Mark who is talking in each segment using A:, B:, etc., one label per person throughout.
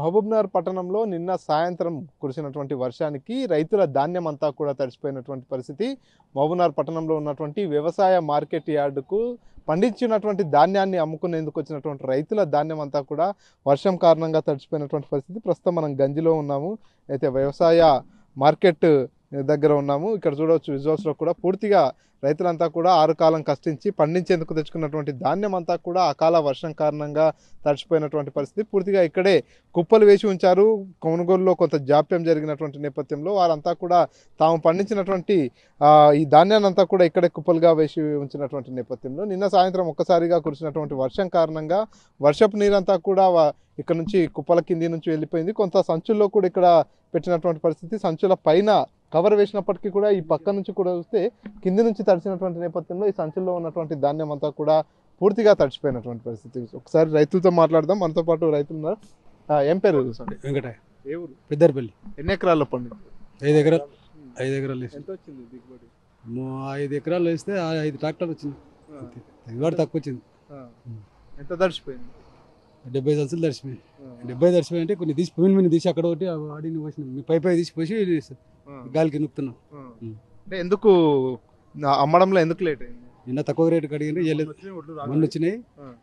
A: మహబూబ్నగర్ పట్టణంలో నిన్న సాయంత్రం కురిసినటువంటి వర్షానికి రైతుల ధాన్యం అంతా కూడా తడిసిపోయినటువంటి పరిస్థితి. మహబూబ్నగర్ పట్టణంలో ఉన్నటువంటి వ్యవసాయ మార్కెట్ యార్డుకు పండించినటువంటి ధాన్యాన్ని అమ్ముకునేందుకు వచ్చినటువంటి రైతుల ధాన్యం అంతా కూడా వర్షం కారణంగా తడిసిపోయినటువంటి పరిస్థితి. ప్రస్తుతం మనం గంజిలో ఉన్నాము, అయితే వ్యవసాయ మార్కెట్ దగ్గర ఉన్నాము. ఇక్కడ చూడవచ్చు విజువల్స్లో కూడా పూర్తిగా రైతులంతా కూడా ఆరుకాలం కష్టించి పండించేందుకు తెచ్చుకున్నటువంటి ధాన్యం అంతా కూడా అకాల వర్షం కారణంగా తడిచిపోయినటువంటి పరిస్థితి. పూర్తిగా ఇక్కడే కుప్పలు వేసి ఉంచారు. కొనుగోలులో కొంత జాప్యం జరిగినటువంటి నేపథ్యంలో వారంతా కూడా తాము పండించినటువంటి ఈ ధాన్యాన్ని అంతా కూడా ఇక్కడే కుప్పలుగా వేసి ఉంచినటువంటి నేపథ్యంలో నిన్న సాయంత్రం ఒక్కసారిగా కురిసినటువంటి వర్షం కారణంగా వర్షపు నీరంతా కూడా ఇక్కడ నుంచి కుప్పల కింది నుంచి వెళ్ళిపోయింది. కొంత సంచుల్లో కూడా ఇక్కడ పెట్టినటువంటి పరిస్థితి. సంచుల పైన కవర్ వేసినప్పటికీ కూడా ఈ పక్క నుంచి కూడా చూస్తే కింది నుంచి తడిచినటువంటి నేపథ్యంలో ఈ సంచుల్లో ఉన్నటువంటి ధాన్యం అంతా కూడా పూర్తిగా తడిచిపోయినటువంటి పరిస్థితి. ఒకసారి రైతులతో మాట్లాడదాం. మనతో పాటు రైతులు ఉన్నారు. ఏం పేరు?
B: వెంకటయ్య.
A: ఏ ఊరు?
B: పెద్దరపల్లి.
A: ఎన్ని ఎకరాల్లో పండింది?
B: 5 ఎకరాలు. 5 ఎకరాలు
A: ఎంత వచ్చింది దిగుబడి?
B: 5 ఎకరాలు వేస్తే 5 ట్రాక్టర్లు వచ్చింది. దిగుబడి తక్కువ వచ్చింది.
A: ఎంత తడిచిపోయింది?
B: 70 సంచులు తడిచిపోయి. 70 తడిచిపోయి అంటే కొన్ని తీసి పువ్వుని తీసి అక్కడ ఒకటి ఆడిని పోసిన మీ పై తీసి పోసి గాలికి నొక్కుతున్నాం.
A: అంటే ఎందుకు అమ్మడంలో ఎందుకు లేట్ అయింది?
B: నిన్న తక్కువ రేటు కడిగింది, మొన్న వచ్చినాయి.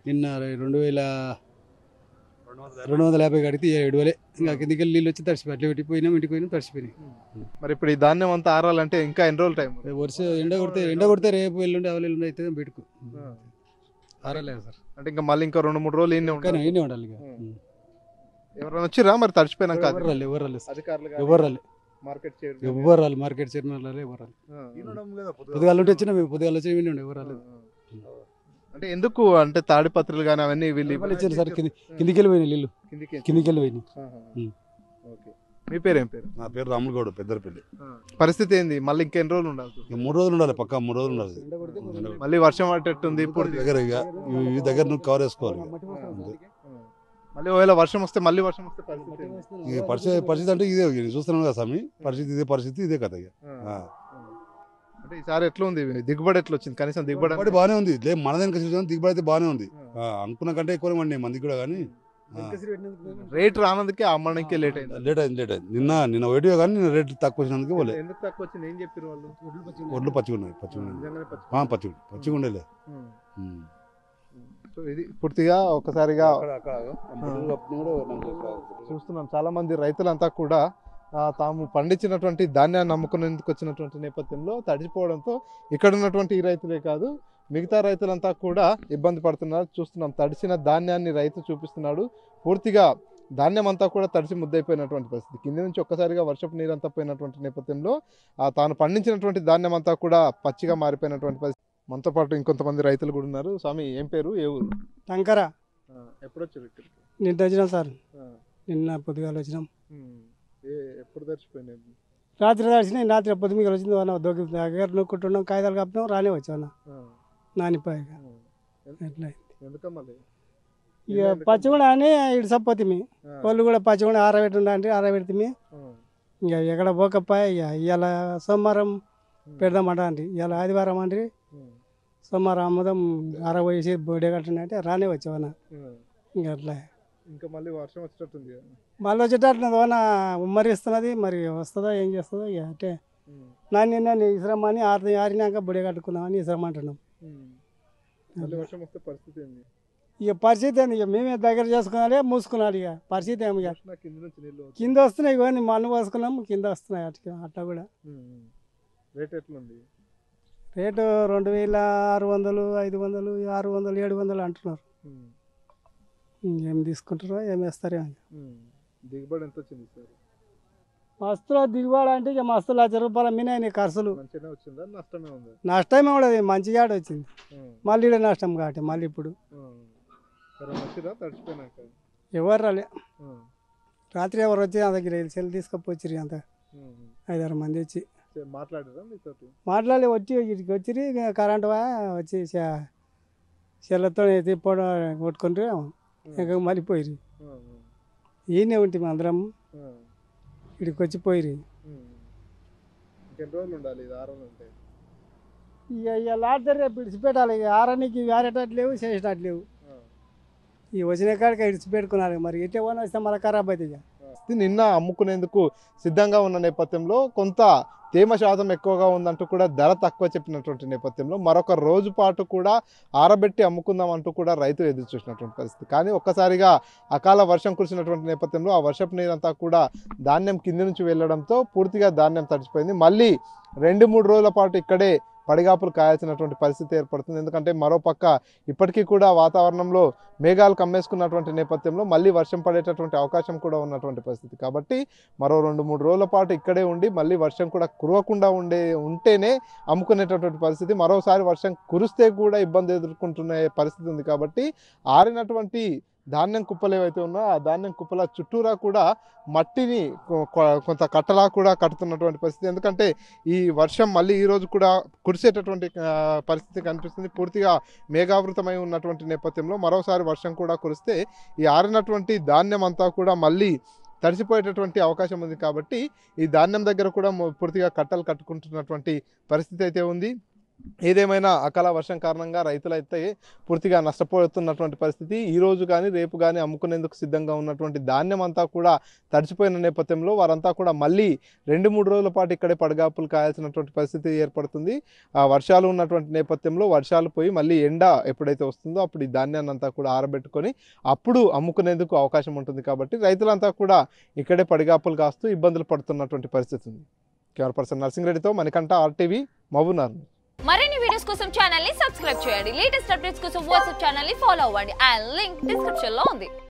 B: నిన్న 2250 కడిగితే 7000. ఇంకా కిందికి వెళ్ళి నీళ్ళు వచ్చి తడిచిపోయి అట్లా ఇంటికి పోయినాం తడిచిపోయినాయి.
A: మరి ఇప్పుడు ఈ ధాన్యం అంతా ఆరాలంటే ఇంకా ఎన్ని రోజులు టైం?
B: వర్షం ఎండ కొడితే రేపు ఎల్లుండి అవైలబుల్ అయితే బయటకు ఆరలేదు సార్.
A: అంటే ఇంకా మళ్ళీ ఇంకా 2-3 రోజులు ఈయనే
B: ఉండాలి.
A: ఎవరైనా వచ్చిరా మరి తడిచిపోయినాక?
B: ఎవరు మార్కెట్ చైర్మన్ పొద్దుగాల ఉంటే వచ్చినా మేము పొద్దుగాల వచ్చి ఎవరు రాలేదు.
A: అంటే ఎందుకు అంటే తాడిపత్రులు కానీ అవన్నీ వీళ్ళు
B: ఇచ్చారు సార్. కిందికి వెళ్ళిపోయినాయి నీళ్ళు, కిందికి వెళ్ళిపోయినాయి.
A: మీ పేరు ఏం పేరు?
C: నా పేరు రాములగౌడ్, పెద్దరపల్లి.
A: పరిస్థితి ఏంది? మళ్ళీ ఇంకెన్ని రోజులు ఉండాలి?
C: 3 రోజులు ఉండాలి, పక్కా 3 రోజులు ఉండాలి.
A: మళ్ళీ వర్షం పట్టేట్టుంది
C: దగ్గర ఈ దగ్గర నువ్వు కవర్ వేసుకోవాలి.
A: మళ్ళీ ఒకవేళ వర్షం వస్తే
C: పరిస్థితి అంటే ఇదే చూస్తున్నాను కదా స్వామి. పరిస్థితి ఇదే కదా.
A: అంటే ఈసారి ఎట్లా ఉంది దిగుబడి? ఎట్లా వచ్చింది? కనీసం దిగుబడి
C: బాగానే ఉంది. మన దానికి దిగుబడి అయితే బాగానే ఉంది. అనుకున్న కంటే ఎక్కువ మండి మందికి కూడా. కానీ
A: రేట్ రానందుకే అమ్మడానికి లేట్ అయింది.
C: నిన్న వేటివే కానీ నిన్న రేట్ తక్కువ వచ్చినందుకు పోలే.
A: ఎందుకు తక్కువ వచ్చింది? ఏం చెప్పారు వాళ్ళు?
C: ఒడ్లు పచ్చిగా ఉన్నాయి. పచ్చిగా ఉండేలే.
A: ఇది పూర్తిగా ఒకసారిగా చూస్తున్నాం. చాలా మంది రైతులంతా కూడా తాము పండించినటువంటి ధాన్యాన్ని నమ్ముకునేందుకు వచ్చినటువంటి నేపథ్యంలో తడిచిపోవడంతో ఇక్కడ ఉన్నటువంటి ఈ రైతులే కాదు మిగతా రైతులంతా కూడా ఇబ్బంది పడుతున్నారు. చూస్తున్నాం తడిసిన ధాన్యాన్ని రైతు చూపిస్తున్నాడు. పూర్తిగా ధాన్యం అంతా కూడా తడిసి ముద్దైపోయినటువంటి పరిస్థితి. కింది నుంచి ఒక్కసారిగా వర్షపు నీరంతా పోయినటువంటి నేపథ్యంలో తాను పండించినటువంటి ధాన్యం అంతా కూడా పచ్చిగా మారిపోయినటువంటి పరిస్థితి. మనతో పాటు ఇంకొంతమంది రైతులు కూడా ఉన్నారు. స్వామి ఏం పేరు? ఏ ఊరు?
D: టంకరా.
A: ఎప్పుడు వచ్చారు ఇక్కడికి?
D: నిన్న వచ్చినాం సార్. నిన్న పొద్దుగాల వచ్చినాం.
A: ఎప్పుడు తడిచిపోయినాయి?
D: రాత్రి తడిచినాయి. రాత్రి పొద్దుగా వచ్చింది. దగ్గర నొక్కుంటున్నాం, కాగితాలు కప్పినాం, రానే వచ్చాను నానిపోయాక. ఎట్లా ఇక పచ్చిగుండ అని ఇటు సపోతుంది. వాళ్ళు కూడా పచ్చిగుండ ఆరబెట్టుండ అంటే ఆరబెడుతుంది. ఇక ఎక్కడ పోకపోయా. ఇక ఇవాళ సోమవారం పెడదామంట అంటే ఇవాళ ఆదివారం అంటే సోమవారం అమ్మదం ఆరబోయేసి బొడే కట్టండి అంటే రానే వచ్చావన్నా. ఇంకా అట్లా
A: ఇంకా మళ్ళీ వర్షం వచ్చేటట్టుంది.
D: మళ్ళీ వచ్చేటట్టు ఓన ఉమ్మరిస్తున్నది. మరి వస్తుందో ఏం చేస్తుందో. ఇక అంటే నాన్న ఇసురమ్మని ఆరినాక బొడే కట్టుకుందామని ఇసురమ్మంటున్నాం.
A: వర్షం వస్తే పరిస్థితి ఏంది?
D: ఇక పరిస్థితి ఏంది? ఇక మేమే దగ్గర చేసుకున్నాలి, మూసుకున్నాడు. ఇక పరిస్థితి ఏమి కింద వస్తున్నాయి. ఇవన్నీ మన్ను పోసుకున్నాము, కింద వస్తున్నాయి. అట్లా కూడా
A: రేట్ ఎట్లుంది?
D: రేటు 2600, 500, 600, 700 అంటున్నారు. ఏం తీసుకుంటారో ఏం వేస్తారో.
A: దిగుబడి ఎంత వచ్చింది సార్?
D: మస్తులో దిగుబడి అంటే ఇక మస్తు ₹1,00,000 మీనే ఖర్చులు.
A: నష్టమే ఉంది?
D: నష్టమే ఉండదు, మంచిగా వచ్చింది. మళ్ళీ నష్టం కాబట్టి మళ్ళీ ఇప్పుడు ఎవరు రాలే. రాత్రి ఎవరు వచ్చి నా దగ్గర సెల్ తీసుకపోచ్చిరి. అంత 5-6 మంది వచ్చి మాట్లాడి వచ్చి ఇటుకి వచ్చి కరెంటు వచ్చి సెల్లతో తిప్పడం కొట్టుకుంటే ఇంకా మళ్ళీ పోయిరి. ఈయనే ఉంటుంది అందరం. ఇక్కడికి వచ్చి పోయిరి. ఇక లాడ్జర్ రేపు విడిచిపెట్టాలి. ఇక ఆరనికి వేరేటట్టు లేవు, చేసేటట్టు లేవు. ఈ వచ్చిన కాడికి ఇడిచి పెట్టుకున్నారు మరి ఎట్టే పోనీ వస్తే మళ్ళీ ఖరాబ్ అవుతుంది.
A: నిన్న అమ్ముకునేందుకు సిద్ధంగా ఉన్న నేపథ్యంలో కొంత తేమ శాతం ఎక్కువగా ఉందంటూ కూడా ధర తక్కువ చెప్పినటువంటి నేపథ్యంలో మరొక రోజు పాటు కూడా ఆరబెట్టి అమ్ముకుందాం అంటూ కూడా రైతు ఎదురు చూసినటువంటి పరిస్థితి. కానీ ఒక్కసారిగా అకాల వర్షం కురిసినటువంటి నేపథ్యంలో ఆ వర్షపు నీరంతా కూడా ధాన్యం కింది నుంచి వెళ్ళడంతో పూర్తిగా ధాన్యం తడిచిపోయింది. మళ్ళీ 2-3 రోజుల పాటు ఇక్కడే పడిగాపులు కాయాల్సినటువంటి పరిస్థితి ఏర్పడుతుంది. ఎందుకంటే మరోపక్క ఇప్పటికీ కూడా వాతావరణంలో మేఘాలు కమ్మేసుకున్నటువంటి నేపథ్యంలో మళ్ళీ వర్షం పడేటటువంటి అవకాశం కూడా ఉన్నటువంటి పరిస్థితి. కాబట్టి మరో 2-3 రోజుల పాటు ఇక్కడే ఉండి మళ్ళీ వర్షం కూడా కురవకుండా ఉంటేనే అమ్ముకునేటటువంటి పరిస్థితి. మరోసారి వర్షం కురిస్తే కూడా ఇబ్బంది ఎదుర్కొంటున్న పరిస్థితి ఉంది. కాబట్టి ఆరినటువంటి ధాన్యం కుప్పలు ఏవైతే ఉన్నాయో ఆ ధాన్యం కుప్పల చుట్టూరా కూడా మట్టిని కొంత కట్టలా కూడా కట్టుతున్నటువంటి పరిస్థితి. ఎందుకంటే ఈ వర్షం మళ్ళీ ఈరోజు కూడా కురిసేటటువంటి పరిస్థితి కనిపిస్తుంది. పూర్తిగా మేఘావృతమై ఉన్నటువంటి నేపథ్యంలో మరోసారి వర్షం కూడా కురిస్తే ఈ ఆరినటువంటి ధాన్యం అంతా కూడా మళ్ళీ తడిసిపోయేటటువంటి అవకాశం ఉంది. కాబట్టి ఈ ధాన్యం దగ్గర కూడా పూర్తిగా కట్టలు కట్టుకుంటున్నటువంటి పరిస్థితి అయితే ఉంది. ఏదేమైనా అకాల వర్షం కారణంగా రైతులైతే పూర్తిగా నష్టపోతున్నటువంటి పరిస్థితి. ఈ రోజు కానీ రేపు కానీ అమ్ముకునేందుకు సిద్ధంగా ఉన్నటువంటి ధాన్యం అంతా కూడా తడిచిపోయిన నేపథ్యంలో వారంతా కూడా మళ్ళీ 2-3 రోజుల పాటు ఇక్కడే పడిగాపులు కాయాల్సినటువంటి పరిస్థితి ఏర్పడుతుంది. ఆ వర్షాలు ఉన్నటువంటి నేపథ్యంలో వర్షాలు పోయి మళ్ళీ ఎండ ఎప్పుడైతే వస్తుందో అప్పుడు ఈ ధాన్యాన్ని అంతా కూడా ఆరబెట్టుకొని అప్పుడు అమ్ముకునేందుకు అవకాశం ఉంటుంది. కాబట్టి రైతులంతా కూడా ఇక్కడే పడిగాపులు కాస్తూ ఇబ్బందులు పడుతున్నటువంటి పరిస్థితి ఉంది. కెమెరా పర్సన్ నర్సింగ్ రెడ్డితో మణికంఠ, RTV, మహబూబ్నగర్.
E: మరిన్ని వీడియోస్ కోసం ఛానల్ ని సబ్స్క్రైబ్ చేయండి. లేటెస్ట్ అప్డేట్స్ కోసం వాట్సాప్ ఛానల్ ని ఫాలో అవ్వండి. ఆ లింక్ డిస్క్రిప్షన్ లో ఉంది.